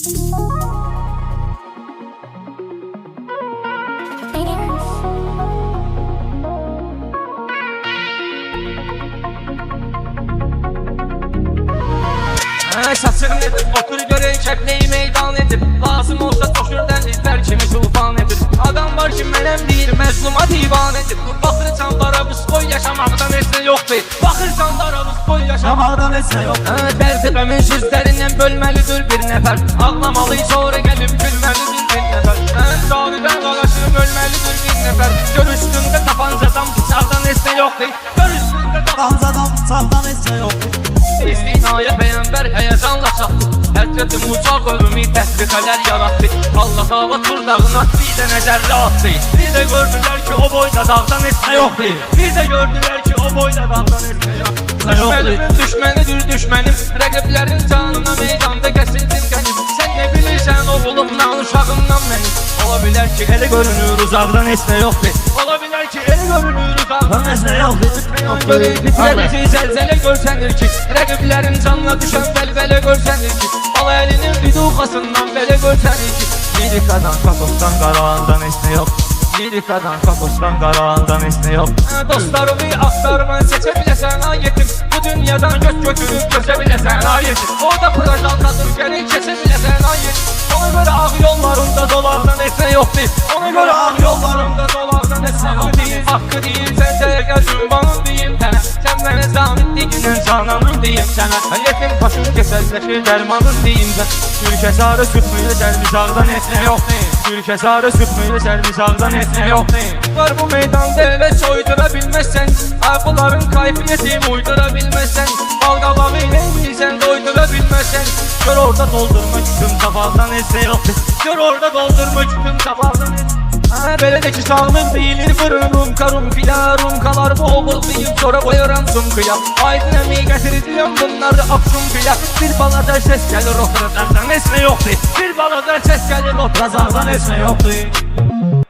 Saçım nedir? Otur görey kepleyi meydan edip lazım olsa coşur dənizlər kimi tufan edir. Adam var ki mənəm deyir məzluma divan edib. Baxırsan darabız qoy yaşamaqdan heç nə yoxdur. Baxırsan darabız qoy yaşamaqdan heç nə yoxdur. Dərdiləmin sözlərindən bölməlidir bir nəfər. Ağlamalı sonra gəlib gülməlidir bir nəfər. Canıdan qalaşım ölməlidir bir nəfər. Gör üstündə tapancadan bıçaqdan heç nə yoxdur. Gör üstündə tapancadan bıçaqdan heç nə yoxdur. İstinaya peygambər həyəcanla çatdı. Həccətim ucaq ölümü təsbiqələr yarattı. Allah dava turdağına bir də nəzərlə attı. Bir də gördülər ki o boyda dağdan heç nə yoxdur. Bir də gördülər ki o boyda dağdan heç nə yoxdur. Düşmənimin düşmənidir düşmənim. Rəqiblərin canına meydanda kəsildim qənim. Sən nə bilirsən oğlumdan uşağımdan mənim. Ola bilər ki elə görünür uzaqdan heç nə yoxdur. Ola bilər ki elə görünür uzaqdan heç nə yoxdur. Bitirə bizi zəlzələ görsənir ki rəqiblərin canına düşən bəlbələ görsənir ki ala əlinin viduqasından belə görsənir ki lirikadan, kakosdan, qarağandan heç nə yox. Lirikadan, kakosdan, qarağandan heç nə yox. Dostlarımı axtarman seçə biləsən ayetim. Bu dünyadan göz götürüb gözə biləsən ayetim. Orada projaldadır gəlin keçə biləsən ayetim. Ona görə ağ yollarında dolardan heç nə yoxdur. Ona görə ağ yollarında dolardan heç nə yoxdur. Haqqı deyirsən sərgər cümbanın deyim sənə. Sən mənə zamit diginin cananın deyim sənə. Yetim başım kəsəlləşir dərmanın deyim sən. Türkə sarı sütmüyle sərmizağdan heç nə yoxdur. Türkə sarı sütmüyle sərmizağdan heç nə yoxdur. Var bu meydanda elə soydura bilməzsən. Ayqıların kayfiyyətim uydura bilməzsən. Balqabağı ilə bilsən doydura bilməzsən. Gör orada doldurma kütüm tabaqdan heç nə yoxdur. Gör orada doldurma kütüm tabaqdan heç nə yoxdur. Belə də ki sağlıq deyilir fırınım karum filarum kalar boğul deyip sonra koyaram sumkıya. Aydın əmi gətirəcəyəm bunları aksum fiya. Bir balada ses gəlir oturazaqdan heç nə yoxdur. Bir balada ses gəlir oturazaqdan heç nə yoxdur.